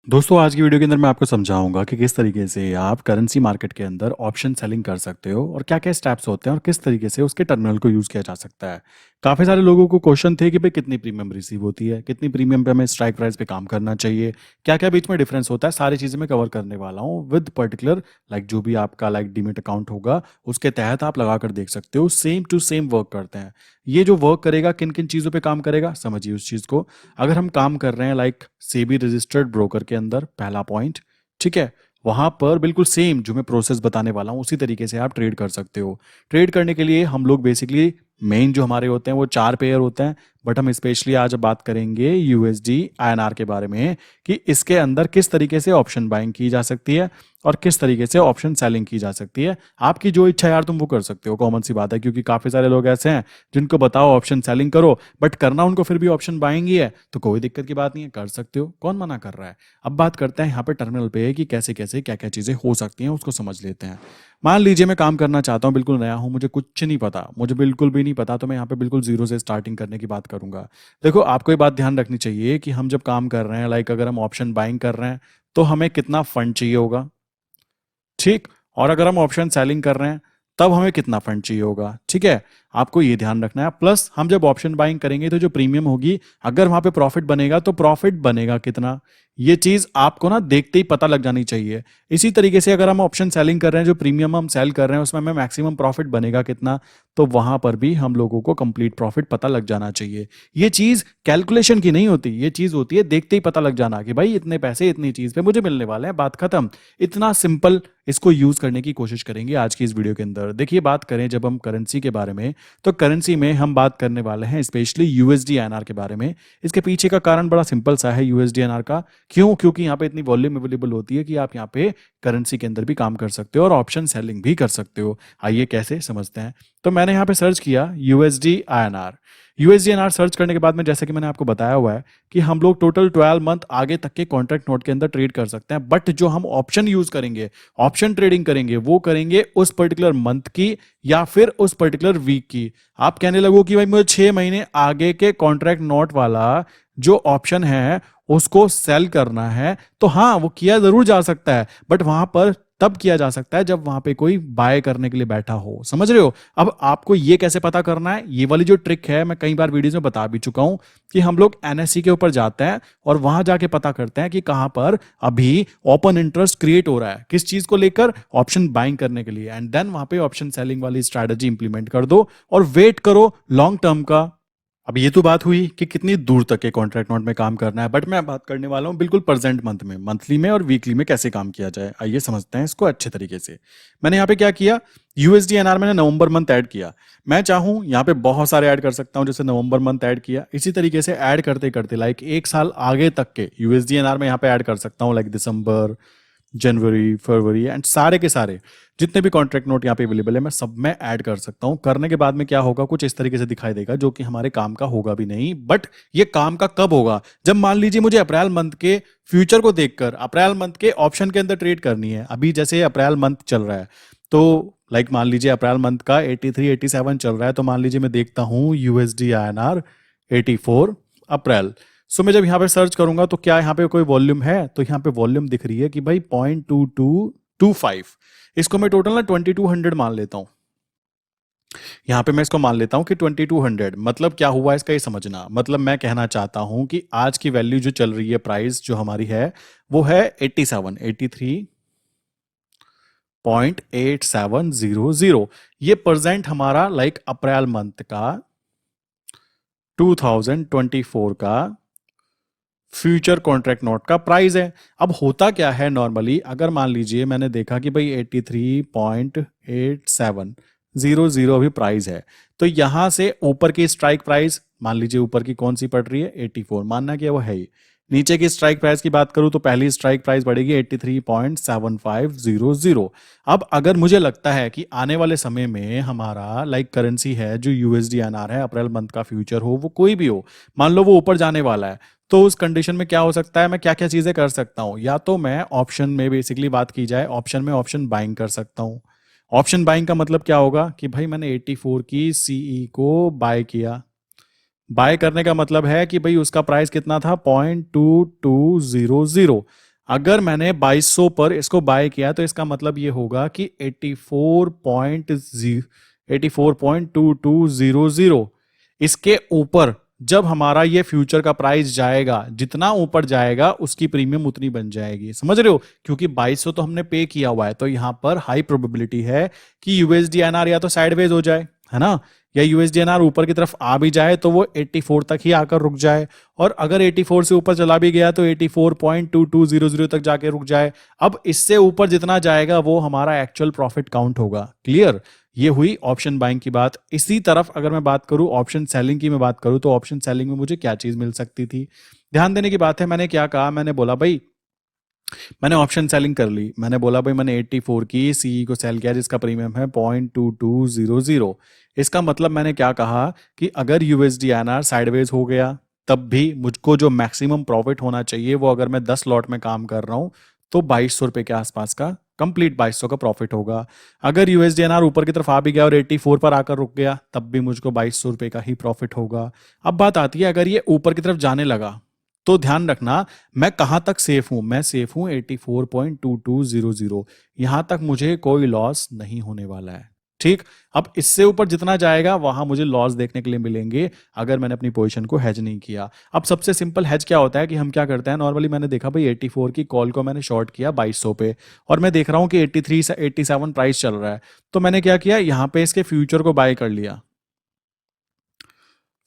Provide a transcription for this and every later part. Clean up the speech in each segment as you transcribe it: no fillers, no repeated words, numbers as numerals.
दोस्तों आज की वीडियो के अंदर मैं आपको समझाऊंगा कि किस तरीके से आप करेंसी मार्केट के अंदर ऑप्शन सेलिंग कर सकते हो और क्या क्या स्टेप्स होते हैं और किस तरीके से उसके टर्मिनल को यूज़ किया जा सकता है। काफ़ी सारे लोगों को क्वेश्चन थे कि भाई कितनी प्रीमियम रिसीव होती है, कितनी प्रीमियम पे हमें स्ट्राइक प्राइस पे काम करना चाहिए, क्या क्या बीच में डिफरेंस होता है, सारी चीज़ें मैं कवर करने वाला हूँ विद पर्टिकुलर लाइक जो भी आपका लाइक डीमेट अकाउंट होगा उसके तहत आप लगा कर देख सकते हो। सेम टू सेम वर्क करते हैं। ये जो वर्क करेगा किन किन चीज़ों पे काम करेगा समझिए उस चीज़ को। अगर हम काम कर रहे हैं लाइक सेबी रजिस्टर्ड ब्रोकर के अंदर, पहला पॉइंट, ठीक है, वहां पर बिल्कुल सेम जो मैं प्रोसेस बताने वाला हूं उसी तरीके से आप ट्रेड कर सकते हो। ट्रेड करने के लिए हम लोग बेसिकली मेन जो हमारे होते हैं वो चार पेयर होते हैं, बट हम स्पेशली आज बात करेंगे यूएसडी आईएनआर के बारे में कि इसके अंदर किस तरीके से ऑप्शन बाइंग की जा सकती है और किस तरीके से ऑप्शन सेलिंग की जा सकती है। आपकी जो इच्छा यार तुम वो कर सकते हो, कॉमन सी बात है, क्योंकि काफी सारे लोग ऐसे हैं जिनको बताओ ऑप्शन सेलिंग करो बट करना उनको फिर भी ऑप्शन बाइंग ही है, तो कोई दिक्कत की बात नहीं है, कर सकते हो, कौन मना कर रहा है। अब बात करते हैं यहाँ पे टर्मिनल पे कि कैसे कैसे क्या क्या चीजें हो सकती हैं उसको समझ लेते हैं। मान लीजिए मैं काम करना चाहता हूँ, बिल्कुल नया हूँ, मुझे कुछ नहीं पता, मुझे बिल्कुल भी नहीं पता, तो मैं यहाँ पे बिल्कुल जीरो से स्टार्टिंग करने की बात करूंगा। देखो आपको ये बात ध्यान रखनी चाहिए कि हम जब काम कर रहे हैं लाइक अगर हम ऑप्शन बाइंग कर रहे हैं तो हमें कितना फंड चाहिए होगा, ठीक, और अगर हम ऑप्शन सेलिंग कर रहे हैं तब हमें कितना फंड चाहिए होगा, ठीक है। आपको ये ध्यान रखना है। प्लस हम जब ऑप्शन बाइंग करेंगे तो जो प्रीमियम होगी, अगर वहां पे प्रॉफिट बनेगा तो प्रॉफिट बनेगा कितना, ये चीज आपको ना देखते ही पता लग जानी चाहिए। इसी तरीके से अगर हम ऑप्शन सेलिंग कर रहे हैं, जो प्रीमियम हम सेल कर रहे हैं उसमें हमें मैक्सिमम प्रॉफिट बनेगा कितना, तो वहां पर भी हम लोगों को कंप्लीट प्रॉफिट पता लग जाना चाहिए। ये चीज कैलकुलेशन की नहीं होती, ये चीज होती है देखते ही पता लग जाना कि भाई इतने पैसे इतनी चीज पे मुझे मिलने वाले हैं, बात खत्म। इतना सिंपल इसको यूज करने की कोशिश करेंगे आज की इस वीडियो के अंदर। देखिए बात करें जब हम करेंसी के बारे में, तो करेंसी में हम बात करने वाले हैं स्पेशली यूएसडी आईएनआर के बारे में। इसके पीछे का कारण बड़ा सिंपल सा है यूएसडी आईएनआर का। क्यों? क्योंकि यहाँ पे इतनी वॉल्यूम अवेलेबल होती है कि आप यहाँ पे करेंसी के अंदर भी काम कर सकते हो और ऑप्शन सेलिंग भी कर सकते हो। आइए कैसे समझते हैं। तो मैंने यहाँ पे सर्च किया USD INR. USD INR search करने के बाद में जैसे कि मैंने आपको बताया हुआ है कि हम लोग टोटल 12 मंथ आगे तक के कॉन्ट्रैक्ट नोट के अंदर ट्रेड कर सकते हैं, बट जो हम ऑप्शन यूज करेंगे, ऑप्शन ट्रेडिंग करेंगे, वो करेंगे उस पर्टिकुलर मंथ की या फिर उस पर्टिकुलर वीक की। आप कहने लगो कि भाई मुझे 6 महीने आगे के कॉन्ट्रैक्ट नोट वाला जो ऑप्शन है उसको सेल करना है, तो हाँ वो किया जरूर जा सकता है, बट वहां पर तब किया जा सकता है जब वहां पे कोई बाय करने के लिए बैठा हो, समझ रहे हो। अब आपको ये कैसे पता करना है, ये वाली जो ट्रिक है मैं कई बार वीडियोस में बता भी चुका हूं कि हम लोग एनएससी के ऊपर जाते हैं और वहां जाके पता करते हैं कि कहां पर अभी ओपन इंटरेस्ट क्रिएट हो रहा है, किस चीज को लेकर, ऑप्शन बाइंग करने के लिए, एंड देन वहां पे ऑप्शन सेलिंग वाली स्ट्रैटेजी इंप्लीमेंट कर दो और वेट करो लॉन्ग टर्म का। अब ये तो बात हुई कि कितनी दूर तक के कॉन्ट्रैक्ट नोट में काम करना है, बट मैं बात करने वाला हूँ बिल्कुल प्रेजेंट मंथ में, मंथली में और वीकली में कैसे काम किया जाए। आइए समझते हैं इसको अच्छे तरीके से। मैंने यहाँ पे क्या किया, यूएसडी एनआर मैंने नवंबर मंथ ऐड किया। मैं चाहूँ यहाँ पे बहुत सारे ऐड कर सकता हूँ, जैसे नवंबर मंथ ऐड किया, इसी तरीके से ऐड करते करते लाइक एक साल आगे तक के यूएसडी एनआर में यहाँ पे ऐड कर सकता हूँ, like December, January, February and सारे के सारे जितने भी कॉन्ट्रैक्ट नोट यहाँ पे अवेलेबल है मैं सब में ऐड कर सकता हूँ। करने के बाद में क्या होगा, कुछ इस तरीके से दिखाई देगा जो कि हमारे काम का होगा भी नहीं, बट ये काम का कब होगा, जब मान लीजिए मुझे अप्रैल मंथ के फ्यूचर को देखकर अप्रैल मंथ के ऑप्शन के अंदर ट्रेड करनी है। अभी जैसे अप्रैल मंथ चल रहा है तो लाइक मान लीजिए अप्रैल मंथ का 83 87 चल रहा है, तो मान लीजिए मैं देखता हूँ यूएसडी आईएनआर 84 अप्रैल। सो मैं जब यहाँ पे सर्च करूंगा तो क्या यहाँ पे कोई वॉल्यूम है, तो यहाँ पे वॉल्यूम दिख रही है कि भाई 0.2225, इसको मैं टोटल ना 2200 मान लेता हूँ। यहाँ पे मैं इसको मान लेता हूँ कि 2200 मतलब क्या हुआ इसका ये समझना, मतलब मैं कहना चाहता हूँ कि आज की वैल्यू जो चल रही है, प्राइस जो हमारी है वो है 83.8700। ये प्रेजेंट हमारा लाइक अप्रैल मंथ का 2024 का फ्यूचर कॉन्ट्रैक्ट नोट का प्राइस है। अब होता क्या है नॉर्मली, अगर मान लीजिए मैंने देखा कि भाई 83.8700 अभी प्राइस है, तो यहां से ऊपर की स्ट्राइक प्राइस मान लीजिए ऊपर की कौन सी पड़ रही है 84, मानना कि वो है ही। नीचे की स्ट्राइक प्राइस की बात करूं तो पहली स्ट्राइक प्राइस बढ़ेगी 83.7500। अब अगर मुझे लगता है कि आने वाले समय में हमारा लाइक करेंसी है जो यूएसडी एनआर है, अप्रैल मंथ का फ्यूचर हो वो कोई भी हो, मान लो वो ऊपर जाने वाला है, तो उस कंडीशन में क्या हो सकता है, मैं क्या क्या चीजें कर सकता हूं, या तो मैं ऑप्शन में बेसिकली बात की जाए, ऑप्शन में ऑप्शन बाइंग कर सकता हूं। ऑप्शन बाइंग का मतलब क्या होगा कि भाई मैंने 84 की सीई को बाय किया। बाय करने का मतलब है कि भाई उसका प्राइस कितना था 0.2200। अगर मैंने 2200 पर इसको बाय किया तो इसका मतलब ये होगा कि 84.2200 इसके ऊपर जब हमारा ये फ्यूचर का प्राइस जाएगा, जितना ऊपर जाएगा उसकी प्रीमियम उतनी बन जाएगी। समझ रहे हो? क्योंकि 2200 तो हमने पे किया हुआ है, तो यहां पर हाई प्रोबेबिलिटी है कि यूएसडी एनआर या तो साइडवेज हो जाए, है ना, या यूएसडी एनआर ऊपर की तरफ आ भी जाए तो वो 84 तक ही आकर रुक जाए, और अगर 84 से ऊपर चला भी गया तो 84.2200 तक जाके रुक जाए। अब इससे ऊपर जितना जाएगा वो हमारा एक्चुअल प्रॉफिट काउंट होगा। क्लियर? ये हुई ऑप्शन बाइंग की बात। इसी तरफ अगर मैं बात करूं ऑप्शन सेलिंग की, मैं बात करूं तो ऑप्शन सेलिंग में मुझे क्या चीज मिल सकती थी? ध्यान देने की बात है, मैंने क्या कहा, मैंने बोला भाई मैंने ऑप्शन सेलिंग कर ली। मैंने बोला भाई मैंने 84 की सीई को सेल किया जिसका प्रीमियम है 0.2200। इसका मतलब मैंने क्या कहा कि अगर यूएसडी एनआर साइडवेज हो गया तब भी मुझको जो मैक्सिमम प्रॉफिट होना चाहिए वो, अगर मैं 10 लॉट में काम कर रहा हूं तो 2200 रुपए के आसपास का कंप्लीट 2200 का प्रॉफिट होगा। अगर यूएसडी एनआर ऊपर की तरफ आ भी गया और 84 पर आकर रुक गया तब भी मुझको 2200 रुपए का ही प्रॉफिट होगा। अब बात आती है अगर ये ऊपर की तरफ जाने लगा तो ध्यान रखना मैं कहां तक सेफ हूं। मैं सेफ हूं 84.2200, यहां तक मुझे कोई लॉस नहीं होने वाला है। ठीक, अब इससे ऊपर जितना जाएगा वहां मुझे लॉस देखने के लिए मिलेंगे अगर मैंने अपनी पोजीशन को हेज नहीं किया। अब सबसे सिंपल हेज क्या होता है कि हम क्या करते हैं, नॉर्मली मैंने देखा भाई 84 की कॉल को मैंने शॉर्ट किया 2200 पे, और मैं देख रहा हूं कि 83 से 87 प्राइस चल रहा है, तो मैंने क्या किया, यहां पे इसके फ्यूचर को बाय कर लिया।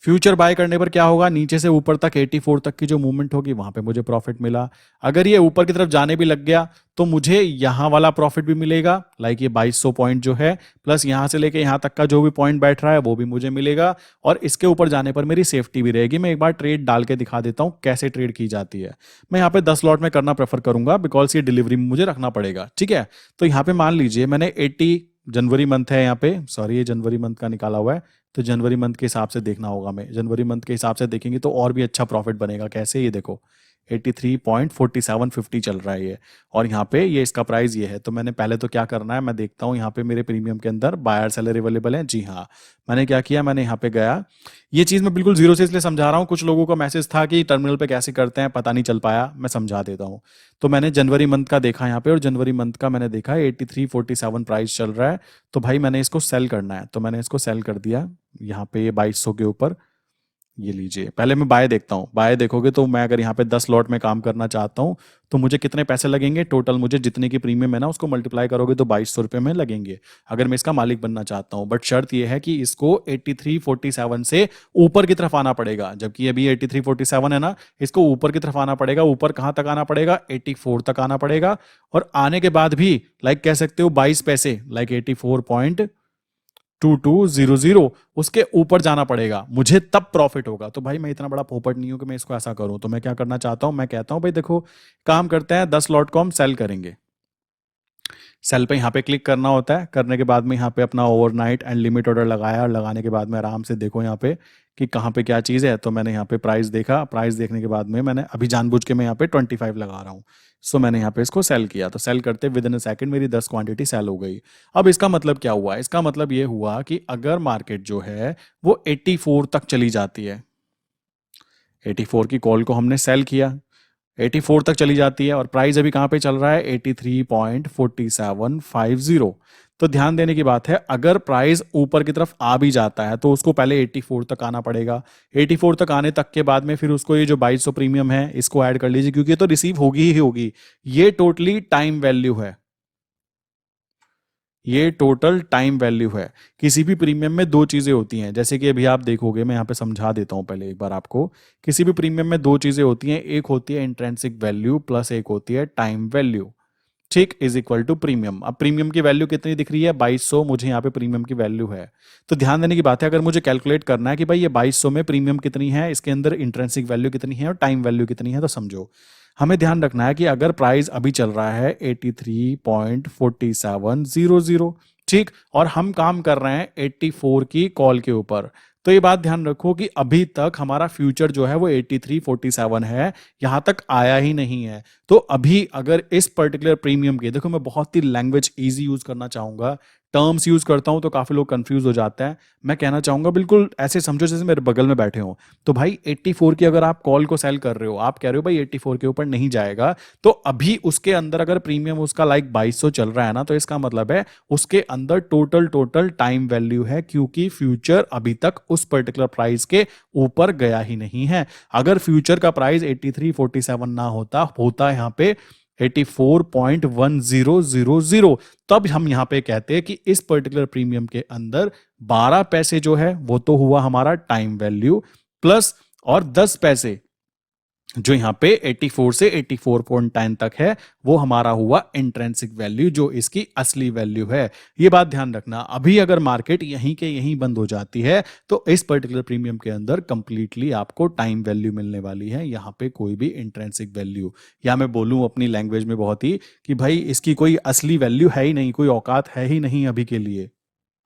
फ्यूचर बाय करने पर क्या होगा, नीचे से ऊपर तक 84 तक की जो मूवमेंट होगी वहां पे मुझे प्रॉफिट मिला। अगर ये ऊपर की तरफ जाने भी लग गया तो मुझे यहां वाला प्रॉफिट भी मिलेगा, लाइक ये 2200 पॉइंट जो है प्लस यहां से लेके यहां तक का जो भी पॉइंट बैठ रहा है वो भी मुझे मिलेगा, और इसके ऊपर जाने पर मेरी सेफ्टी भी रहेगी। मैं एक बार ट्रेड डाल के दिखा देता हूं कैसे ट्रेड की जाती है। मैं यहाँ पे 10 लॉट में करना प्रेफर करूंगा बिकॉज ये डिलीवरी में मुझे रखना पड़ेगा। ठीक है, तो यहाँ पे मान लीजिए मैंने 80 जनवरी मंथ है यहाँ पे, सॉरी ये जनवरी मंथ का निकाला हुआ है, तो जनवरी मंथ के हिसाब से देखना होगा। मैं जनवरी मंथ के हिसाब से देखेंगे तो और भी अच्छा प्रॉफिट बनेगा। कैसे, ये देखो 83.4750 चल रहा है ये, और यहाँ पे ये इसका प्राइस ये है। तो मैंने पहले तो क्या करना है, मैं देखता हूँ यहाँ पे मेरे प्रीमियम के अंदर बायर सेलर अवेलेबल है। जी हाँ, मैंने क्या किया, मैंने यहाँ पे गया। ये चीज़ मैं बिल्कुल जीरो से इसलिए समझा रहा हूँ, कुछ लोगों का मैसेज था कि टर्मिनल पे कैसे करते हैं, पता नहीं चल पाया, मैं समझा देता हूँ। तो मैंने जनवरी मंथ का देखा यहाँ पे, और जनवरी मंथ का मैंने देखा 8347 प्राइस चल रहा है, तो भाई मैंने इसको सेल करना है, तो मैंने इसको सेल कर दिया यहाँ पे ये 2200 के ऊपर। ये लीजिए, पहले मैं बाय देखता हूँ। बाय देखोगे तो मैं अगर यहाँ पे 10 लॉट में काम करना चाहता हूँ तो मुझे कितने पैसे लगेंगे टोटल, मुझे जितने की प्रीमियम है ना उसको मल्टीप्लाई करोगे तो 2200 रुपये में लगेंगे अगर मैं इसका मालिक बनना चाहता हूँ। बट शर्त यह है कि इसको 8347 से ऊपर की तरफ आना पड़ेगा, जबकि अभी 8347 है ना, इसको ऊपर की तरफ आना पड़ेगा। ऊपर कहाँ तक आना पड़ेगा, 84 तक आना पड़ेगा, और आने के बाद भी लाइक कह सकते हो 22 पैसे, लाइक 84.2200 उसके ऊपर जाना पड़ेगा, मुझे तब प्रॉफिट होगा। तो भाई मैं इतना बड़ा पोपट नहीं हूं कि मैं इसको ऐसा करूं। तो मैं क्या करना चाहता हूं, मैं कहता हूं भाई देखो काम करते हैं 10 लॉट को हम सेल करेंगे। सेल पे यहाँ पे क्लिक करना होता है, करने के बाद में यहाँ पे अपना ओवरनाइट एंड लिमिट ऑर्डर लगाया, और लगाने के बाद में आराम से देखो यहाँ पे कि कहाँ पे क्या चीज़ है। तो मैंने यहाँ पे प्राइस देखा, प्राइस देखने के बाद में मैंने अभी जानबूझ के मैं यहाँ पे 25 लगा रहा हूँ। सो मैंने यहाँ पे इसको सेल किया, तो सेल करते विद इन अ सेकंड मेरी 10 क्वांटिटी सेल हो गई। अब इसका मतलब क्या हुआ, इसका मतलब ये हुआ कि अगर मार्केट जो है वो 84 तक चली जाती है, 84 की कॉल को हमने सेल किया, 84 तक चली जाती है, और प्राइस अभी कहाँ पे चल रहा है 83.4750। तो ध्यान देने की बात है, अगर प्राइस ऊपर की तरफ आ भी जाता है तो उसको पहले 84 तक आना पड़ेगा। 84 तक आने तक के बाद में फिर उसको ये जो 2200 प्रीमियम है इसको ऐड कर लीजिए, क्योंकि ये तो रिसीव होगी ही होगी। ये टोटली टाइम वैल्यू है, ये टोटल टाइम वैल्यू है। किसी भी प्रीमियम में दो चीजें होती हैं, जैसे कि अभी आप देखोगे, मैं यहाँ पे समझा देता हूँ पहले एक बार आपको। किसी भी प्रीमियम में दो चीजें होती हैं, एक होती है इंट्रिंसिक वैल्यू प्लस एक होती है टाइम वैल्यू। ठीक, इज इक्वल टू प्रीमियम। अब प्रीमियम की वैल्यू कितनी दिख रही है, 2200, मुझे यहाँ पे प्रीमियम की वैल्यू है। तो ध्यान देने की बात है, अगर मुझे कैलकुलेट करना है कि भाई ये 2200 में प्रीमियम कितनी है, इसके अंदर इंट्रिंसिक वैल्यू कितनी है और टाइम वैल्यू कितनी है, तो समझो हमें ध्यान रखना है कि अगर प्राइस अभी चल रहा है 83.4700, ठीक, और हम काम कर रहे हैं 84 की कॉल के ऊपर, तो ये बात ध्यान रखो कि अभी तक हमारा फ्यूचर जो है वो 8347 है, यहां तक आया ही नहीं है। तो अभी अगर इस पर्टिकुलर प्रीमियम के, देखो मैं बहुत ही लैंग्वेज इजी यूज करना चाहूंगा, टर्म्स यूज करता हूं तो काफी लोग कंफ्यूज हो जाते हैं। मैं कहना चाहूंगा बिल्कुल ऐसे समझो जैसे मेरे बगल में बैठे हो। तो भाई 84 की अगर आप कॉल को सेल कर रहे हो, आप कह रहे हो भाई 84 के ऊपर नहीं जाएगा, तो अभी उसके अंदर अगर प्रीमियम उसका लाइक 2200 चल रहा है ना, तो इसका मतलब है उसके अंदर टोटल टोटल टाइम वैल्यू है, क्योंकि फ्यूचर अभी तक उस पर्टिकुलर प्राइस के ऊपर गया ही नहीं है। अगर फ्यूचर का प्राइस 8347 ना होता होता यहाँ पे 84.1000, तब हम यहां पे कहते हैं कि इस पर्टिकुलर प्रीमियम के अंदर 12 पैसे जो है वो तो हुआ हमारा टाइम वैल्यू, प्लस और 10 पैसे जो यहां पे 84 से 84.10 तक है वो हमारा हुआ इंट्रेंसिक वैल्यू, जो इसकी असली वैल्यू है। ये बात ध्यान रखना, अभी अगर मार्केट यहीं के यहीं बंद हो जाती है तो इस पर्टिकुलर प्रीमियम के अंदर कंप्लीटली आपको टाइम वैल्यू मिलने वाली है, यहां पे कोई भी इंट्रेंसिक वैल्यू, या मैं बोलूं अपनी लैंग्वेज में बहुत ही कि भाई इसकी कोई असली वैल्यू है ही नहीं, कोई औकात है ही नहीं अभी के लिए।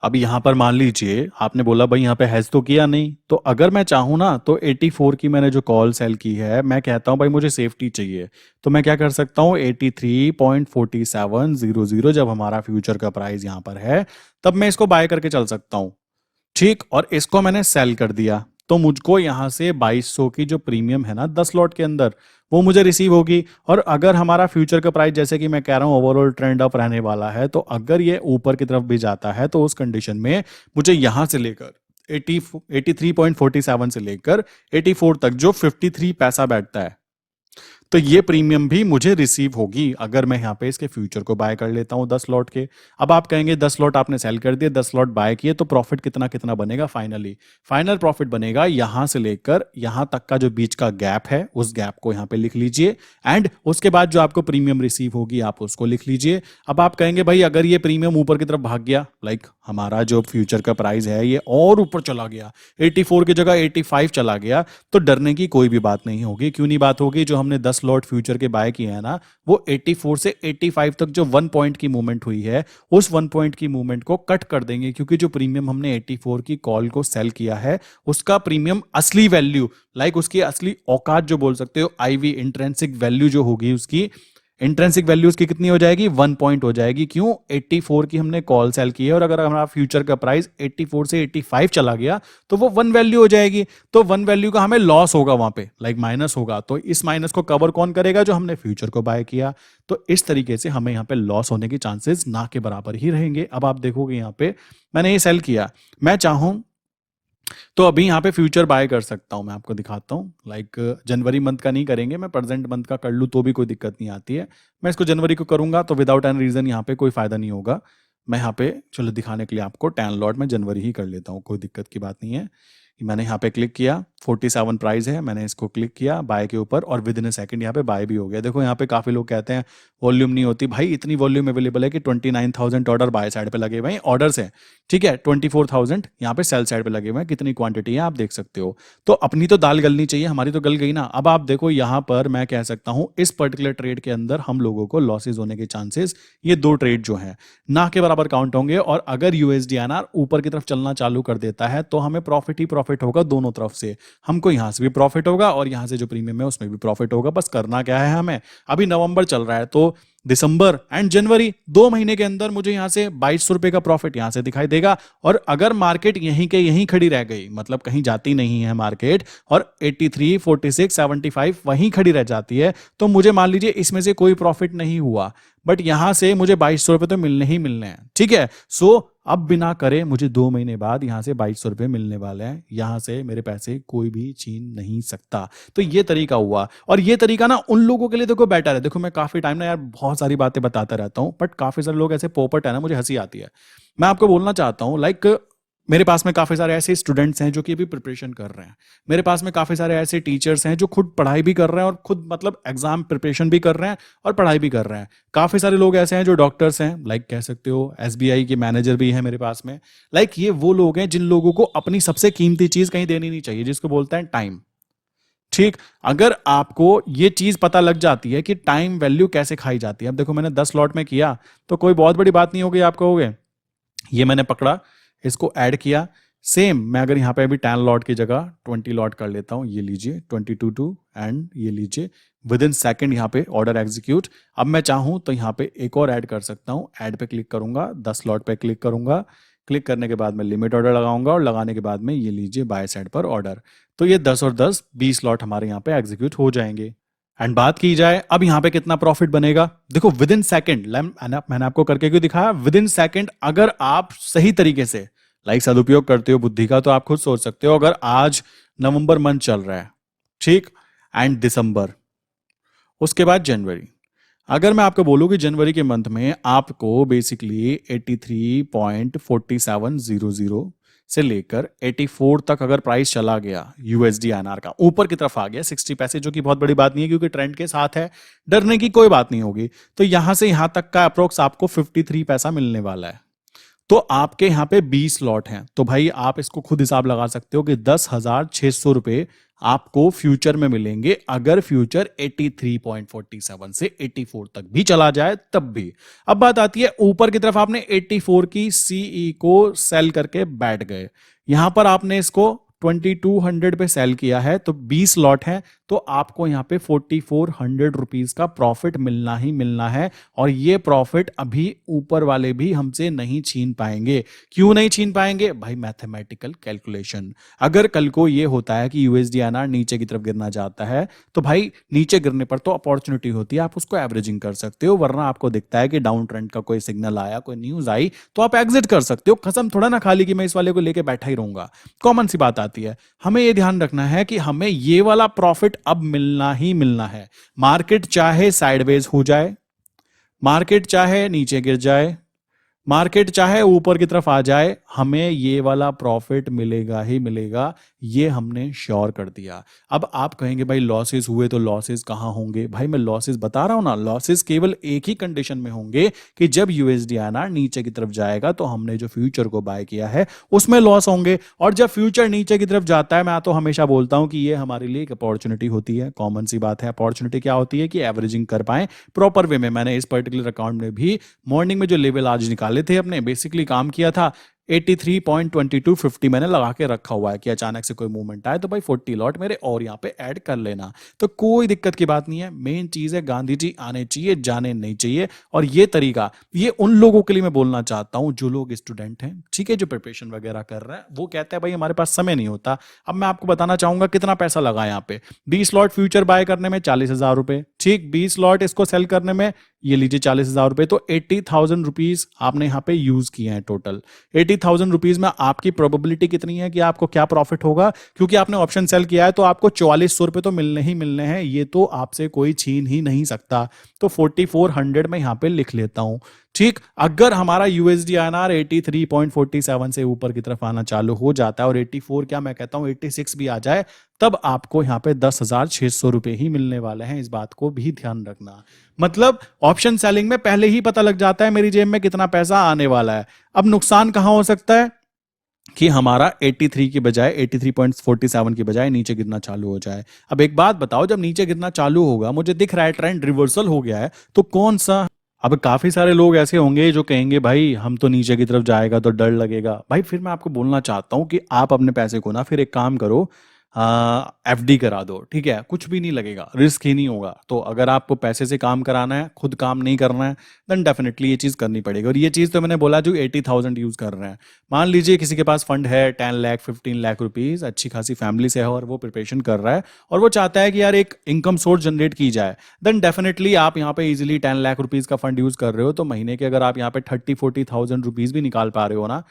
अब यहां पर मान लीजिए आपने बोला भाई यहाँ पे हैज तो किया नहीं, तो अगर मैं चाहूं ना तो 84 की मैंने जो कॉल सेल की है, मैं कहता हूं भाई मुझे सेफ्टी चाहिए, तो मैं क्या कर सकता हूं 83.4700 जब हमारा फ्यूचर का प्राइस यहां पर है, तब मैं इसको बाय करके चल सकता हूं। ठीक, और इसको मैंने सेल कर दिया, तो मुझको यहां से 2200 की जो प्रीमियम है ना 10 लॉट के अंदर, वो मुझे रिसीव होगी। और अगर हमारा फ्यूचर का प्राइस जैसे कि मैं कह रहा हूं ओवरऑल ट्रेंड अप रहने वाला है, तो अगर ये ऊपर की तरफ भी जाता है तो उस कंडीशन में मुझे यहां से लेकर 83.47 से लेकर 84 तक जो 53 पैसा बैठता है, तो ये प्रीमियम भी मुझे रिसीव होगी अगर मैं यहाँ पे इसके फ्यूचर को बाय कर लेता हूँ 10 लॉट के। अब आप कहेंगे 10 लॉट आपने सेल कर दिए, 10 लॉट बाय किए, तो प्रॉफिट कितना कितना बनेगा? फाइनली फाइनल प्रॉफिट बनेगा यहां से लेकर यहां तक का जो बीच का गैप है उस गैप को यहाँ पे लिख लीजिए, एंड उसके बाद जो आपको प्रीमियम रिसीव होगी आप उसको लिख लीजिए। अब आप कहेंगे भाई अगर ये प्रीमियम ऊपर की तरफ भाग गया, लाइक हमारा जो फ्यूचर का प्राइस है ये और ऊपर चला गया, 84 की जगह 85 चला गया, तो डरने की कोई भी बात नहीं होगी। क्यों नहीं बात होगी? जो हमने 10 लॉट फ्यूचर के बाय किए हैं ना, वो 84 से 85 तक जो 1 पॉइंट की मूवमेंट हुई है उस 1 पॉइंट की मूवमेंट को कट कर देंगे, क्योंकि जो प्रीमियम हमने 84 की कॉल को सेल किया है उसका प्रीमियम असली वैल्यू, लाइक उसकी असली औकात जो बोल सकते हो, आईवी इंट्रेंसिक वैल्यू जो होगी, उसकी इंट्रेंसिक वैल्यू उसकी कितनी हो जाएगी? 1 पॉइंट हो जाएगी। क्यों? 84 की हमने कॉल सेल की है, और अगर हमारा फ्यूचर का प्राइस 84 से 85 चला गया तो वो 1 वैल्यू हो जाएगी। तो 1 वैल्यू का हमें लॉस होगा वहां पे, लाइक माइनस होगा, तो इस माइनस को कवर कौन करेगा? जो हमने फ्यूचर को बाय किया। तो इस तरीके से हमें यहाँ पे लॉस होने के चांसेस ना के बराबर ही रहेंगे। अब आप देखोगे यहाँ पे मैंने ये सेल किया, मैं चाहूं तो अभी यहाँ पे फ्यूचर बाय कर सकता हूँ। मैं आपको दिखाता हूँ, लाइक जनवरी मंथ का नहीं करेंगे, मैं प्रेजेंट मंथ का कर लूँ तो भी कोई दिक्कत नहीं आती है। मैं इसको जनवरी को करूंगा तो विदाउट एनी रीजन यहाँ पे कोई फायदा नहीं होगा। मैं यहाँ पे चलो दिखाने के लिए आपको 10 लॉट में जनवरी ही कर लेता हूँ, कोई दिक्कत की बात नहीं है। मैंने यहाँ पे क्लिक किया, 47 प्राइस है, मैंने इसको क्लिक किया बाय के ऊपर, और विद इन अ सेकंड यहाँ पे बाय भी हो गया। देखो यहाँ पे काफी लोग कहते हैं वॉल्यूम नहीं होती, भाई इतनी वॉल्यूम अवेलेबल है कि 29,000 ऑर्डर बाय साइड पे लगे हुए हैं, ऑर्डर्स हैं, ठीक है, 24,000 यहाँ पे सेल साइड पे लगे हुए हैं। कितनी क्वांटिटी है आप देख सकते हो। तो अपनी तो दाल गलनी चाहिए, हमारी तो गल गई ना। अब आप देखो यहाँ पर मैं कह सकता हूँ इस पर्टिकुलर ट्रेड के अंदर हम लोगों को लॉसेज होने के चांसेस, ये दो ट्रेड जो है ना के बराबर काउंट होंगे, और अगर यूएसडी आईएनआर ऊपर की तरफ चलना चालू कर देता है तो हमें प्रॉफिट ही प्रॉफिट होगा दोनों तरफ से। हमको यहां से भी प्रॉफिट होगा और यहां से जो प्रीमियम है उसमें भी प्रॉफिट होगा। बस करना क्या है हमें, अभी नवंबर चल रहा है तो दिसंबर एंड जनवरी 2 महीने के अंदर मुझे यहां से 2200 रुपए का प्रॉफिट यहां से दिखाई देगा। और अगर मार्केट यहीं के यहीं खड़ी रह गई, मतलब कहीं जाती नहीं है मार्केट, और 83 46 75 वहीं खड़ी रह जाती है, तो मुझे मान लीजिए इसमें से कोई प्रॉफिट नहीं हुआ, बट यहां से मुझे 2200 रुपए तो मिलने ही मिलने हैं, ठीक है। सो अब बिना करे मुझे 2 महीने बाद यहां से 2200 रुपए मिलने वाले हैं, यहां से मेरे पैसे कोई भी छीन नहीं सकता। तो ये तरीका हुआ, और ये तरीका ना उन लोगों के लिए देखो बेटर है। देखो मैं काफी टाइम ना यार बहुत सारी बातें बताता रहता हूं, बट काफी सारे लोग ऐसे पोपट है ना, मुझे हंसी आती है। मैं आपको बोलना चाहता हूं, लाइक मेरे पास में काफी सारे ऐसे स्टूडेंट्स हैं जो कि अभी प्रिपरेशन कर रहे हैं। मेरे पास में काफी सारे ऐसे टीचर्स हैं जो खुद पढ़ाई भी कर रहे हैं और खुद मतलब एग्जाम प्रिपरेशन भी कर रहे हैं और पढ़ाई भी कर रहे हैं। काफी सारे लोग ऐसे हैं जो डॉक्टर्स हैं, लाइक कह सकते हो एसबीआई के मैनेजर भी हैं मेरे पास में। लाइक ये वो लोग हैं जिन लोगों को अपनी सबसे कीमती चीज कहीं देनी नहीं चाहिए, जिसको बोलते हैं टाइम। ठीक, अगर आपको ये चीज पता लग जाती है कि टाइम वैल्यू कैसे खाई जाती है। अब देखो मैंने 10 लॉट में किया तो कोई बहुत बड़ी बात नहीं होगी, आप कहोगे ये मैंने पकड़ा, इसको ऐड किया। सेम मैं अगर यहाँ पे अभी 10 लॉट की जगह 20 लॉट कर लेता हूँ, ये लीजिए 22 टू, एंड ये लीजिए विद इन सेकेंड यहाँ पे ऑर्डर एग्जीक्यूट। अब मैं चाहूँ तो यहाँ पे एक और ऐड कर सकता हूँ, ऐड पे क्लिक करूंगा, 10 लॉट पे क्लिक करूंगा, क्लिक करने के बाद मैं लिमिट ऑर्डर लगाऊंगा और लगाने के बाद में ये लीजिए बाय साइड पर ऑर्डर। तो ये 10 और 10 20 लॉट हमारे यहाँ पे एग्जीक्यूट हो जाएंगे। एंड बात की जाए अब यहाँ पे कितना प्रॉफिट बनेगा, देखो विद इन सेकेंड, मैंने आपको करके क्यों दिखाया, विद इन सेकेंड अगर आप सही तरीके से लाइक सदुपयोग करते हो बुद्धि का, तो आप खुद सोच सकते हो अगर आज नवंबर मंथ चल रहा है, ठीक, एंड दिसंबर, उसके बाद जनवरी, अगर मैं आपको बोलूं कि जनवरी के मंथ में आपको बेसिकली 83.4700 से लेकर 84 तक अगर प्राइस चला गया यूएसडी एनआर का, ऊपर की तरफ आ गया 60 पैसे, जो कि बहुत बड़ी बात नहीं है क्योंकि ट्रेंड के साथ है, डरने की कोई बात नहीं होगी। तो यहां से यहां तक का अप्रोक्स आपको 53 पैसा मिलने वाला है। तो आपके यहां पे 20 लॉट हैं, तो भाई आप इसको खुद हिसाब लगा सकते हो कि 10,600 रुपए आपको फ्यूचर में मिलेंगे अगर फ्यूचर 83.47 से 84 तक भी चला जाए तब भी। अब बात आती है ऊपर की तरफ, आपने 84 की सीई को सेल करके बैठ गए, यहां पर आपने इसको 2200 पे सेल किया है, तो 20 लॉट है, तो आपको यहां पे 4400 रुपीज का प्रॉफिट मिलना ही मिलना है। और ये प्रॉफिट अभी ऊपर वाले भी हमसे नहीं छीन पाएंगे। क्यों नहीं छीन पाएंगे भाई, मैथमेटिकल कैलकुलेशन। अगर कल को ये होता है कि यूएसडीआरआर नीचे की तरफ गिरना चाहता है, तो भाई नीचे गिरने पर तो अपॉर्चुनिटी होती है, आप उसको एवरेजिंग कर सकते हो, वरना आपको दिखता है कि डाउन ट्रेंड का कोई सिग्नल आया, कोई न्यूज आई, तो आप एग्जिट कर सकते हो। कसम थोड़ा ना खाली कि मैं इस वाले को लेके बैठा ही रहूंगा। कॉमन सी बात आती है, हमें यह ध्यान रखना है कि हमें ये वाला प्रॉफिट अब मिलना ही मिलना है। मार्केट चाहे साइडवेज हो जाए, मार्केट चाहे नीचे गिर जाए, मार्केट चाहे ऊपर की तरफ आ जाए, हमें ये वाला प्रॉफिट मिलेगा ही मिलेगा, ये हमने श्योर कर दिया। अब आप कहेंगे भाई लॉसेस हुए तो लॉसेस कहां होंगे, भाई मैं लॉसेस बता रहा हूं ना, लॉसेस केवल एक ही कंडीशन में होंगे कि जब यूएसडीआरआर नीचे की तरफ जाएगा तो हमने जो फ्यूचर को बाय किया है उसमें लॉस होंगे, और जब फ्यूचर नीचे की तरफ जाता है, मैं तो हमेशा बोलता हूं कि ये हमारे लिए एक अपॉर्चुनिटी होती है। कॉमन सी बात है, अपॉर्चुनिटी क्या होती है कि एवरेजिंग कर पाए प्रॉपर वे में। मैंने इस पर्टिकुलर अकाउंट में भी मॉर्निंग में जो लेवल आज निकाले थे अपने, बेसिकली काम किया था 83.2250 मैंने लगा के रखा हुआ है कि अचानक से कोई मूवमेंट आए तो भाई 40 लॉट मेरे और यहाँ पे ऐड कर लेना, तो कोई दिक्कत की बात नहीं है। मेन चीज है गांधी जी आने चाहिए, जाने नहीं चाहिए। और ये तरीका, ये उन लोगों के लिए मैं बोलना चाहता हूं जो लोग स्टूडेंट हैं, ठीक है, जो प्रिपरेशन वगैरह कर रहे हैं, वो कहते हैं भाई हमारे पास समय नहीं होता। अब मैं आपको बताना चाहूंगा कितना पैसा लगा यहाँ पे। 20 लॉट फ्यूचर बाय करने में 40,000 रुपए, ठीक, 20 लॉट इसको सेल करने में ये लीजिए 40,000 रुपए, तो 80,000 रुपीज आपने यहाँ पे यूज किए हैं टोटल। 80,000 रुपीज में आपकी प्रोबेबिलिटी कितनी है कि आपको क्या प्रॉफिट होगा, क्योंकि आपने ऑप्शन सेल किया है तो आपको 4400 रुपए तो मिलने ही मिलने हैं, ये तो आपसे कोई छीन ही नहीं सकता। तो 4400 में यहाँ पे लिख लेता हूं, ठीक। अगर हमारा यूएसडीआरआर 83.47 से ऊपर की तरफ आना चालू हो जाता है और 84 क्या मैं कहता हूं 86 भी आ जाए, तब आपको यहां पे 10,600 रुपए ही मिलने वाले हैं। इस बात को भी ध्यान रखना। मतलब ऑप्शन सेलिंग में पहले ही पता लग जाता है मेरी जेब में कितना पैसा आने वाला है। अब नुकसान कहां हो सकता है कि हमारा 83 की बजाय 83.47 की बजाय नीचे गिरना चालू हो जाए। अब एक बात बताओ, जब नीचे गिरना चालू होगा, मुझे दिख रहा है ट्रेंड रिवर्सल हो गया है, तो कौन सा, अब काफी सारे लोग ऐसे होंगे जो कहेंगे भाई हम तो नीचे की तरफ जाएगा तो डर लगेगा। भाई फिर मैं आपको बोलना चाहता हूं कि आप अपने पैसे को ना फिर एक काम करो, एफडी करा दो, ठीक है, कुछ भी नहीं लगेगा, रिस्क ही नहीं होगा। तो अगर आपको पैसे से काम कराना है, खुद काम नहीं करना है, देन डेफिनेटली ये चीज करनी पड़ेगी। और ये चीज तो मैंने बोला जो 80,000 यूज कर रहे हैं, मान लीजिए किसी के पास फंड है 10 लाख 15 लाख रुपीज, अच्छी खासी फैमिली से है और वो प्रिपरेशन कर रहा है और वो चाहता है कि यार एक इनकम सोर्स जनरेट की जाए, देन डेफिनेटली आप यहाँ पे इजिली 10 लाख रुपीज का फंड यूज कर रहे हो, तो महीने के अगर आप यहाँ पे 30-40,000 रुपीज भी निकाल पा रहे हो ना,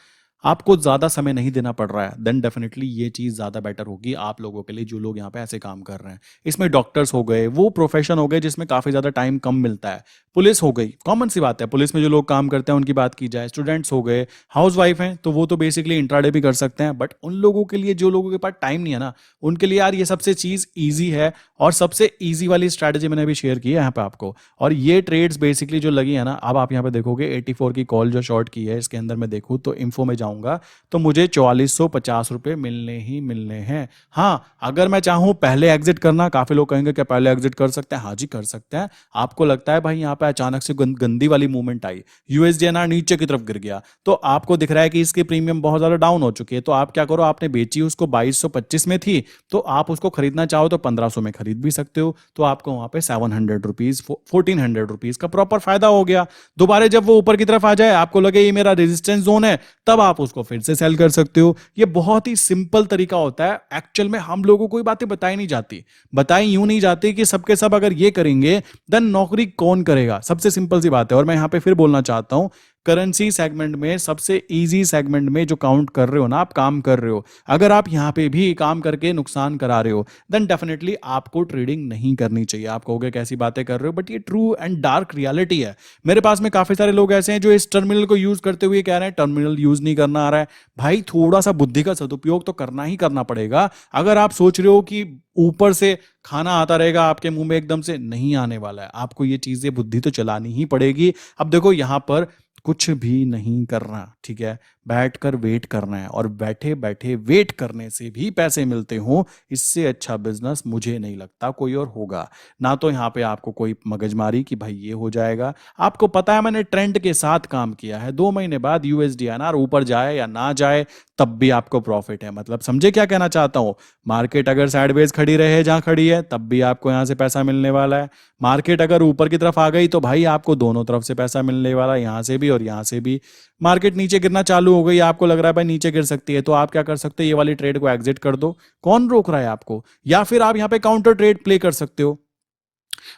आपको ज्यादा समय नहीं देना पड़ रहा है, देन डेफिनेटली ये चीज ज्यादा बेटर होगी आप लोगों के लिए जो लोग यहाँ पे ऐसे काम कर रहे हैं। इसमें डॉक्टर्स हो गए, वो प्रोफेशन हो गए जिसमें काफी ज्यादा टाइम कम मिलता है, पुलिस हो गई, कॉमन सी बात है, पुलिस में जो लोग काम करते हैं उनकी बात की जाए, स्टूडेंट्स हो गए, हाउस वाइफ हैं तो वो तो बेसिकली इंट्राडे भी कर सकते हैं। बट उन लोगों के लिए जो लोगों के पास टाइम नहीं है ना, उनके लिए यार ये सबसे चीज ईजी है। और सबसे ईजी वाली स्ट्रैटेजी मैंने अभी शेयर की है यहाँ पे आपको, और ये ट्रेड्स बेसिकली जो लगी है ना, अब आप यहाँ पे देखोगे 84 की कॉल जो शॉर्ट की है, इसके अंदर मैं देखूँ तो इन्फो में जाऊँ जाऊंगा तो मुझे 4450 रुपये मिलने ही मिलने हैं। हाँ, अगर मैं चाहूँ पहले एग्जिट करना, काफी लोग कहेंगे कि पहले एग्जिट कर सकते हैं। हाँ जी, कर सकते हैं। आपको लगता है भाई यहाँ पे अचानक से गंदी वाली मूवमेंट आई, यूएसडीएनआर नीचे की तरफ गिर गया, तो आपको दिख रहा है कि इसकी प्रीमियम बहुत ज्यादा डाउन हो चुकी है, तो आप क्या करो, आपने बेची उसको 2225 में थी, तो आप उसको खरीदना चाहो तो 1500 में खरीद भी सकते हो, तो आपको वहां पे 700 रुपीज 1400 रुपीज का प्रॉपर फायदा हो गया। दोबारा जब वो ऊपर की तरफ आ जाए, आपको लगे ये मेरा रेजिस्टेंस जोन है, तब आप उसको फिर से सेल कर सकते हो। ये बहुत ही सिंपल तरीका होता है। एक्चुअल में हम लोगों को ये बातें बताई नहीं जाती, बताई यूं नहीं जाती कि सबके सब अगर ये करेंगे देन नौकरी कौन करेगा। सबसे सिंपल सी बात है। और मैं यहां पे फिर बोलना चाहता हूं, करेंसी सेगमेंट में सबसे इजी सेगमेंट में जो काउंट कर रहे हो ना, आप काम कर रहे हो, अगर आप यहां पे भी काम करके नुकसान करा रहे हो देन डेफिनेटली आपको ट्रेडिंग नहीं करनी चाहिए। आप कहोगे कैसी बातें कर रहे हो, बट ये ट्रू एंड डार्क रियलिटी है। मेरे पास में काफी सारे लोग ऐसे हैं जो इस टर्मिनल को यूज करते हुए कह रहे हैं टर्मिनल यूज नहीं करना आ रहा है। भाई थोड़ा सा बुद्धि का सदुपयोग तो करना ही करना पड़ेगा। अगर आप सोच रहे हो कि ऊपर से खाना आता रहेगा आपके मुंह में, एकदम से नहीं आने वाला है। आपको ये चीजें बुद्धि तो चलानी ही पड़ेगी। अब देखो यहां पर कुछ भी नहीं करना, ठीक है, बैठकर वेट करना है, और बैठे बैठे वेट करने से भी पैसे मिलते हो, इससे अच्छा बिजनेस मुझे नहीं लगता कोई और होगा। ना तो यहाँ पे आपको कोई मगजमारी कि भाई ये हो जाएगा। आपको पता है मैंने ट्रेंड के साथ काम किया है, 2 महीने बाद यूएसडीआईएनआर ऊपर जाए या ना जाए तब भी आपको प्रॉफिट है। मतलब समझे क्या कहना चाहता हूं। मार्केट अगर साइडवेज खड़ी रहे जहां खड़ी है, तब भी आपको यहां से पैसा मिलने वाला है। मार्केट अगर ऊपर की तरफ आ गई तो भाई आपको दोनों तरफ से पैसा मिलने वाला है, यहां से भी और यहां से भी। मार्केट नीचे गिरना चालू हो गई, आपको लग रहा है भाई नीचे गिर सकती है, तो आप क्या कर सकते हो, ये वाली ट्रेड को एग्जिट कर दो। कौन रोक रहा है आपको। या फिर आप यहां पे काउंटर ट्रेड प्ले कर सकते हो।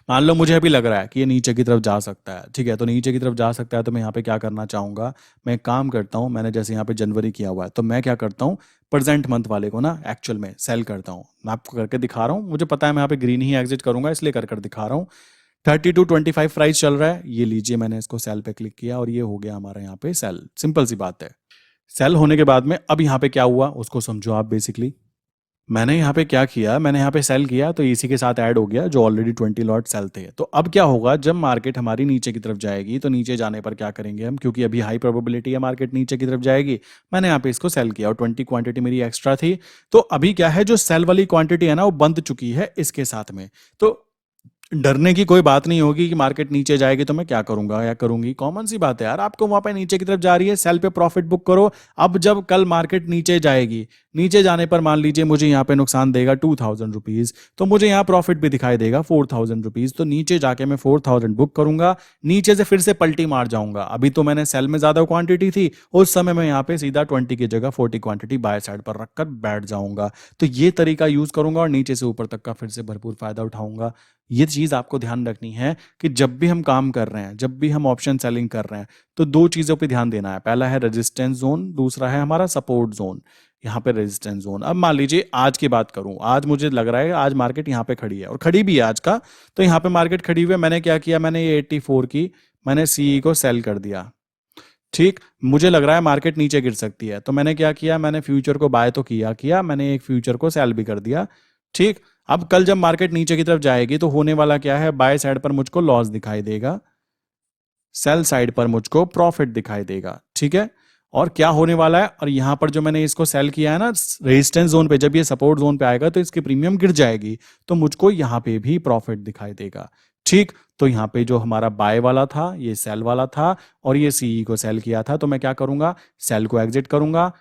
मान लो मुझे अभी लग रहा है कि ये नीचे की तरफ जा सकता है, ठीक है, तो नीचे की तरफ जा सकता है, तो मैं यहाँ पे क्या करना चाहूंगा, मैं एक काम करता हूँ, मैंने जैसे यहाँ पे जनवरी किया हुआ है, तो मैं क्या करता हूँ, प्रेजेंट मंथ वाले को ना एक्चुअल में सेल करता हूँ। मैं आपको करके दिखा रहा हूँ, मुझे पता है मैं यहाँ पे ग्रीन ही एग्जिट करूंगा, इसलिए कर दिखा रहा हूँ। 3225 प्राइस चल रहा है, ये लीजिए, मैंने इसको सेल पे क्लिक किया और ये हो गया हमारा यहाँ पे सेल। सिंपल सी बात है। सेल होने के बाद में अब यहाँ पे क्या हुआ उसको समझो आप। बेसिकली मैंने यहाँ पे क्या किया, मैंने यहाँ पे सेल किया तो इसी के साथ ऐड हो गया जो ऑलरेडी 20 लॉट सेल थे। तो अब क्या होगा, जब मार्केट हमारी नीचे की तरफ जाएगी तो नीचे जाने पर क्या करेंगे हम, क्योंकि अभी हाई प्रोबेबिलिटी है मार्केट नीचे की तरफ जाएगी, मैंने यहाँ पे इसको सेल किया और 20 क्वांटिटी मेरी एक्स्ट्रा थी। तो अभी क्या है, जो सेल वाली क्वांटिटी है ना वो बंद चुकी है इसके साथ में। तो डरने की कोई बात नहीं होगी कि मार्केट नीचे जाएगी तो मैं क्या करूंगा या करूंगी। कॉमन सी बात है यार, आपको वहां पे नीचे की तरफ जा रही है, सेल पे प्रॉफिट बुक करो। अब जब कल मार्केट नीचे जाएगी, नीचे जाने पर मान लीजिए मुझे यहाँ पे नुकसान देगा 2000 रुपीज, तो मुझे यहाँ प्रॉफिट भी दिखाई देगा 4000 रुपीज। तो नीचे जाके मैं 4000 बुक करूंगा, नीचे से फिर से पलटी मार जाऊंगा। अभी तो मैंने सेल में ज्यादा क्वांटिटी थी, उस समय मैं यहाँ पे सीधा 20 की जगह 40 क्वांटिटी बाय साइड पर रखकर बैठ जाऊंगा। तो ये तरीका यूज करूंगा और नीचे से ऊपर तक का फिर से भरपूर फायदा उठाऊंगा। ये चीज आपको ध्यान रखनी है कि जब भी हम काम कर रहे हैं, जब भी हम ऑप्शन सेलिंग कर रहे हैं, तो दो चीजों पे ध्यान देना है। पहला है रेजिस्टेंस जोन, दूसरा है हमारा सपोर्ट जोन। यहाँ पे रेजिस्टेंस जोन, अब मान लीजिए आज की बात करूं, आज मुझे लग रहा है आज मार्केट यहाँ पे खड़ी है और खड़ी भी है आज का। तो यहाँ पे मार्केट खड़ी हुई है, मैंने क्या किया, मैंने ये 84 की मैंने सीई को सेल कर दिया। ठीक, मुझे लग रहा है मार्केट नीचे गिर सकती है, तो मैंने क्या किया, मैंने फ्यूचर को बाय तो किया मैंने एक फ्यूचर को सेल भी कर दिया। ठीक, अब कल जब मार्केट नीचे की तरफ जाएगी तो होने वाला क्या है, बाय साइड पर मुझको लॉस दिखाई देगा, सेल साइड पर मुझको प्रॉफिट दिखाई देगा। ठीक है, और क्या होने वाला है, और यहां पर जो मैंने इसको सेल किया है ना रेजिस्टेंस जोन पे, जब ये सपोर्ट जोन पे आएगा तो इसकी प्रीमियम गिर जाएगी, तो मुझको यहां पे भी प्रॉफिट दिखाई देगा। ठीक, तो यहाँ पे जो हमारा बाय वाला था ये सेल वाला था, और ये सीई को सेल किया था, तो मैं क्या करूंगा, सेल को एग्जिट करूंगा,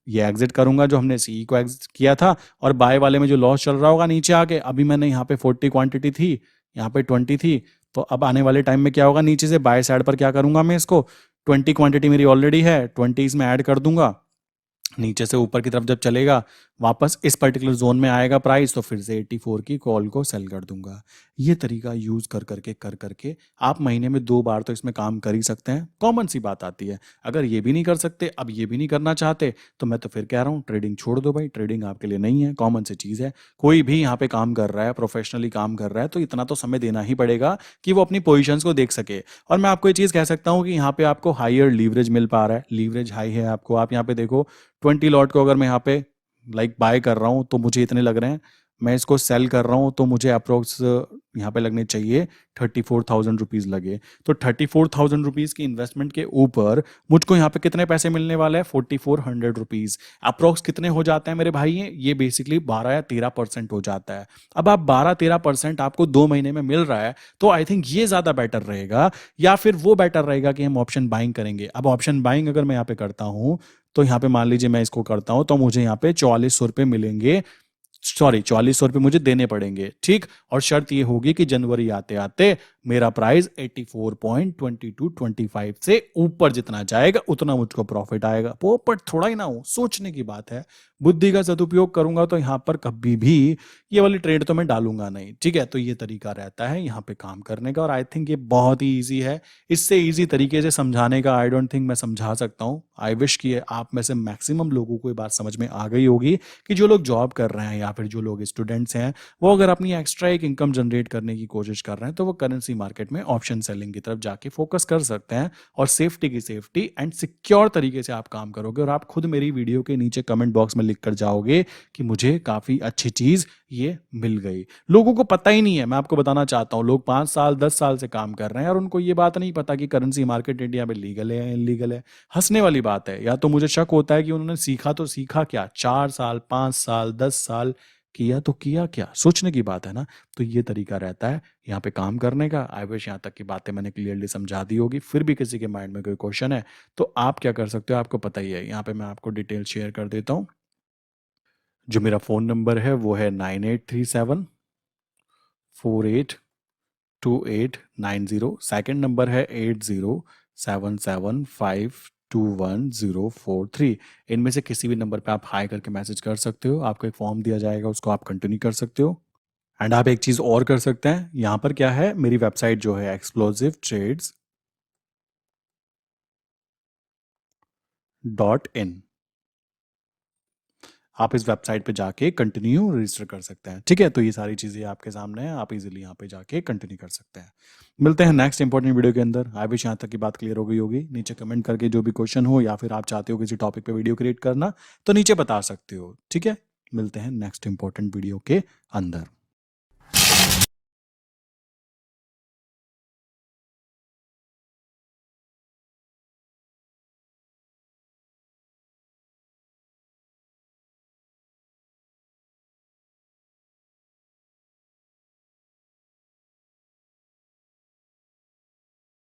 ये एग्जिट करूंगा जो हमने सीई को एग्जिट किया था, और बाय वाले में जो लॉस चल रहा होगा नीचे आके, अभी मैंने यहाँ पे 40 क्वांटिटी थी, यहाँ पे 20 थी, तो अब आने वाले टाइम में क्या होगा, नीचे से बाय साइड पर क्या करूंगा मैं इसको, 20 क्वांटिटी मेरी ऑलरेडी है, 20 इसमें ऐड कर दूंगा, नीचे से ऊपर की तरफ जब चलेगा वापस इस पर्टिकुलर जोन में आएगा प्राइस, तो फिर से 84 की कॉल को सेल कर दूंगा। ये तरीका यूज कर करके आप महीने में 2 बार तो इसमें काम कर ही सकते हैं। कॉमन सी बात आती है। अगर ये भी नहीं कर सकते, अब ये भी नहीं करना चाहते, तो मैं तो फिर कह रहा हूँ ट्रेडिंग छोड़ दो भाई, ट्रेडिंग आपके लिए नहीं है। कॉमन सी चीज है, कोई भी यहाँ पे काम कर रहा है, प्रोफेशनली काम कर रहा है, तो इतना तो समय देना ही पड़ेगा कि वो अपनी पोजिशन को देख सके। और मैं आपको ये चीज कह सकता हूँ कि यहाँ पे आपको हायर लीवरेज मिल पा रहा है, लीवरेज हाई है आपको। आप यहाँ पे देखो 20 लॉट को अगर मैं यहाँ पे बाय कर रहा हूं तो मुझे इतने लग रहे हैं, मैं इसको सेल कर रहा हूँ तो मुझे अप्रोक्स यहाँ पे लगने चाहिए 34,000 रुपीज़ लगे। तो 34,000 रुपीज़ की इन्वेस्टमेंट के ऊपर मुझको यहाँ पे कितने पैसे मिलने वाले हैं? 4,400 रुपीज़। अप्रोक्स कितने हो जाते हैं मेरे भाई? ये बेसिकली 12 या 13% हो जाता है। अब आप 12-13% आपको 2 महीने में मिल रहा है, तो आई थिंक ये ज़्यादा बेटर रहेगा, या फिर वो बेटर रहेगा कि हम ऑप्शन बाइंग करेंगे। अब ऑप्शन बाइंग अगर मैं यहाँ पे करता हूँ, तो यहाँ पे मान लीजिए मैं इसको करता हूँ, तो मुझे यहाँ पे 4400 रुपये मिलेंगे। सॉरी, 4400 रुपये मुझे देने पड़ेंगे, ठीक। और शर्त ये होगी कि जनवरी आते आते मेरा प्राइस 84.2225 से ऊपर जितना जाएगा उतना मुझको प्रॉफिट आएगा। पोपट थोड़ा ही ना हो, सोचने की बात है। बुद्धि का सदुपयोग करूंगा तो यहाँ पर कभी भी ये वाली ट्रेड तो मैं डालूंगा नहीं, ठीक है। तो ये तरीका रहता है यहाँ पे काम करने का, और आई थिंक ये बहुत ही ईजी है। इससे ईजी तरीके से समझाने का आई डोंट थिंक मैं समझा सकता हूँ। आई विश कि आप में से मैक्सिमम लोगों को ये बात समझ में आ गई होगी कि जो लोग जॉब कर रहे हैं या फिर जो लोग स्टूडेंट्स हैं, वो अगर अपनी एक्स्ट्रा एक इनकम जनरेट करने की कोशिश कर रहे हैं, तो वो करेंसी मार्केट में ऑप्शन सेलिंग की तरफ जाके फोकस कर सकते हैं। और सेफ्टी की सेफ्टी एंड सिक्योर तरीके से आप काम करोगे, और आप खुद मेरी वीडियो के नीचे कमेंट बॉक्स में लिख कर जाओगे कि मुझे काफ़ी अच्छी चीज़ ये मिल गई। लोगों को पता ही नहीं है, मैं आपको बताना चाहता हूँ, लोग 5 साल 10 साल से काम कर रहे हैं और उनको ये बात नहीं पता कि करेंसी मार्केट इंडिया में लीगल है या इलीगल है। हंसने वाली बात है। या तो मुझे शक होता है कि उन्होंने सीखा तो सीखा क्या, 4 साल 5 साल 10 साल किया तो किया क्या, सोचने की बात है ना। तो ये तरीका रहता है यहाँ पे काम करने का। आई विश यहाँ तक की बातें मैंने क्लियरली समझा दी होगी। फिर भी किसी के माइंड में कोई क्वेश्चन है तो आप क्या कर सकते हो, आपको पता ही है। यहाँ पे मैं आपको डिटेल शेयर कर देता हूँ। जो मेरा फ़ोन नंबर है वो है 9837 482890। सेकंड नंबर है 8077521043। इनमें से किसी भी नंबर पे आप हाई करके मैसेज कर सकते हो। आपको एक फॉर्म दिया जाएगा, उसको आप कंटिन्यू कर सकते हो। एंड आप एक चीज़ और कर सकते हैं, यहाँ पर क्या है, मेरी वेबसाइट जो है explosivtrades.in, आप इस वेबसाइट पे जाके कंटिन्यू रजिस्टर कर सकते हैं, ठीक है। तो ये सारी चीज़ें आपके सामने हैं, आप इजीली यहाँ पे जाके कंटिन्यू कर सकते हैं। मिलते हैं नेक्स्ट इंपॉर्टेंट वीडियो के अंदर। आई विश यहाँ तक की बात क्लियर हो गई होगी। नीचे कमेंट करके जो भी क्वेश्चन हो, या फिर आप चाहते हो किसी टॉपिक पे वीडियो क्रिएट करना, तो नीचे बता सकते हो, ठीक है। मिलते हैं नेक्स्ट इंपॉर्टेंट वीडियो के अंदर।